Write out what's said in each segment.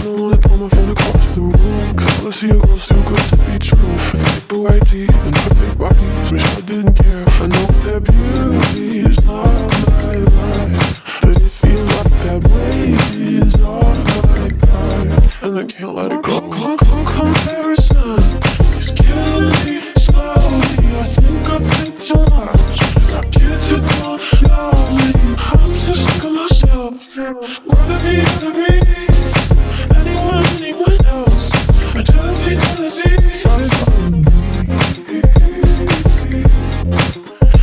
kinda wanna pull my phone across the room, 'cause all I see are girls too good to be true. With the white teeth and perfect bodies, wish I didn't care. I know that beauty is not my life, but it feels like that way is all my life, and I can't let it go. Comparison is killing me slowly. I think too much. I get to go lonely. I'm so sick of myself now. Wanna be anyone else. My jealousy started following me.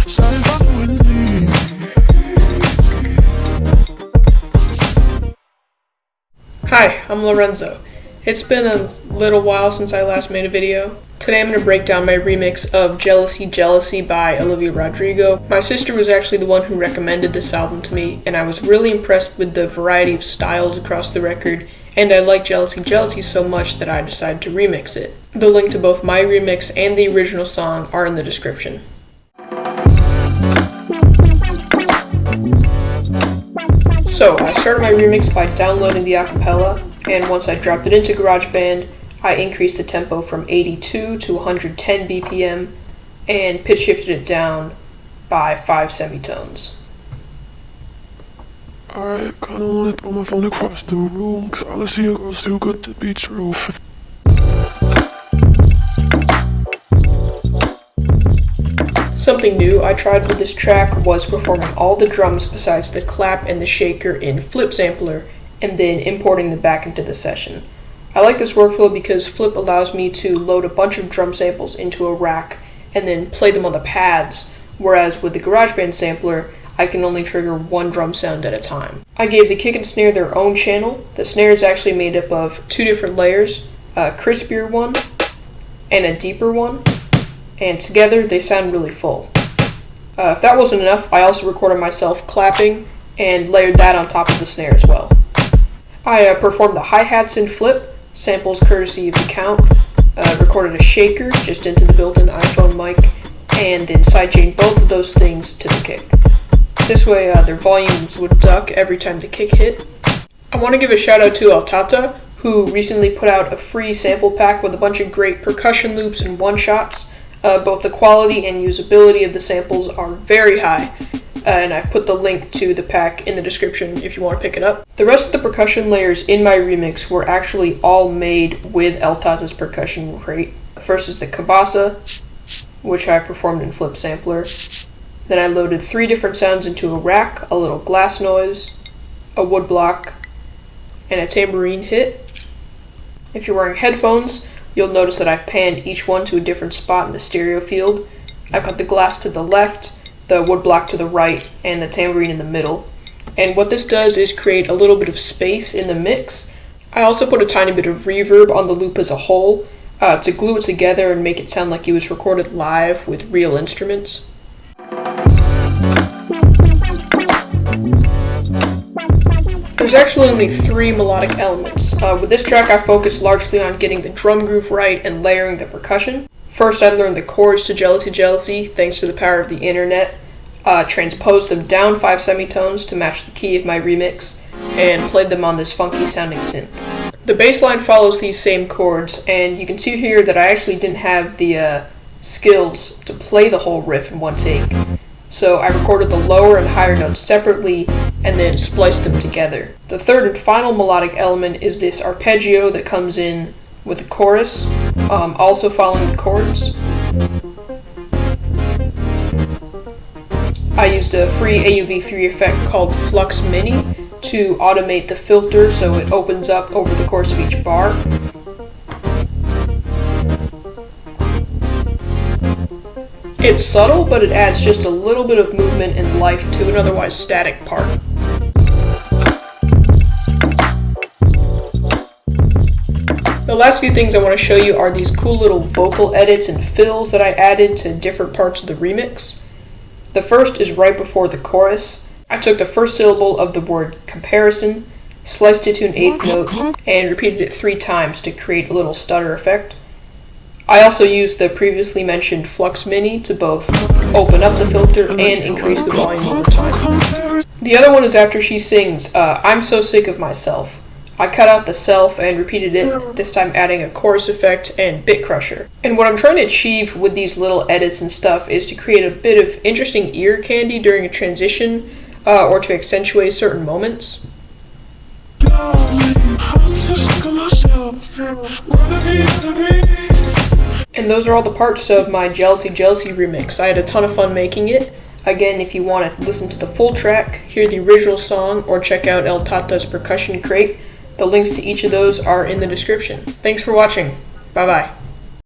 Started following me. Hi, I'm Lorenzo. It's been a little while since I last made a video. Today I'm going to break down my remix of Jealousy Jealousy by Olivia Rodrigo. My sister was actually the one who recommended this album to me, and I was really impressed with the variety of styles across the record, and I like Jealousy Jealousy so much that I decided to remix it. The link to both my remix and the original song are in the description. So, I started my remix by downloading the Acapella, and once I dropped it into GarageBand, I increased the tempo from 82 to 110 BPM and pitch shifted it down by 5 semitones. I kinda wanna throw my phone across the room, 'cause all I see are girls too good to be true. Something new I tried with this track was performing all the drums besides the clap and the shaker in Flip Sampler, and then importing them back into the session. I like this workflow because Flip allows me to load a bunch of drum samples into a rack and then play them on the pads, whereas with the GarageBand sampler, I can only trigger one drum sound at a time. I gave the kick and snare their own channel. The snare is actually made up of two different layers, a crispier one and a deeper one, and together they sound really full. If that wasn't enough, I also recorded myself clapping and layered that on top of the snare as well. I performed the hi-hats in Flip, samples courtesy of the Count, recorded a shaker just into the built-in iPhone mic, and then sidechained both of those things to the kick. This way their volumes would duck every time the kick hit. I want to give a shout out to Altata, who recently put out a free sample pack with a bunch of great percussion loops and one-shots. Both the quality and usability of the samples are very high, and I've put the link to the pack in the description if you want to pick it up. The rest of the percussion layers in my remix were actually all made with Altata's percussion crate. First is the Kabasa, which I performed in Flip Sampler. Then I loaded 3 different sounds into a rack, a little glass noise, a wood block, and a tambourine hit. If you're wearing headphones, you'll notice that I've panned each one to a different spot in the stereo field. I've got the glass to the left, the wood block to the right, and the tambourine in the middle. And what this does is create a little bit of space in the mix. I also put a tiny bit of reverb on the loop as a whole to glue it together and make it sound like it was recorded live with real instruments. There's actually only 3 melodic elements. With this track I focused largely on getting the drum groove right and layering the percussion. First I learned the chords to Jealousy Jealousy thanks to the power of the internet, transposed them down 5 semitones to match the key of my remix, and played them on this funky sounding synth. The bass line follows these same chords, and you can see here that I actually didn't have the skills to play the whole riff in one take. So I recorded the lower and higher notes separately and then spliced them together. The third and final melodic element is this arpeggio that comes in with the chorus, also following the chords. I used a free AUV3 effect called Flux Mini to automate the filter so it opens up over the course of each bar. It's subtle, but it adds just a little bit of movement and life to an otherwise static part. The last few things I want to show you are these cool little vocal edits and fills that I added to different parts of the remix. The first is right before the chorus. I took the first syllable of the word comparison, sliced it to an 8th note, and repeated it 3 times to create a little stutter effect. I also used the previously mentioned Flux Mini to both open up the filter and increase the volume over time. The other one is after she sings, I'm so sick of myself. I cut out the self and repeated it, this time adding a chorus effect and bit crusher. And what I'm trying to achieve with these little edits and stuff is to create a bit of interesting ear candy during a transition, or to accentuate certain moments. And those are all the parts of my Jealousy Jealousy remix. I had a ton of fun making it. Again, if you want to listen to the full track, hear the original song, or check out El Tata's percussion crate, the links to each of those are in the description. Thanks for watching. Bye bye.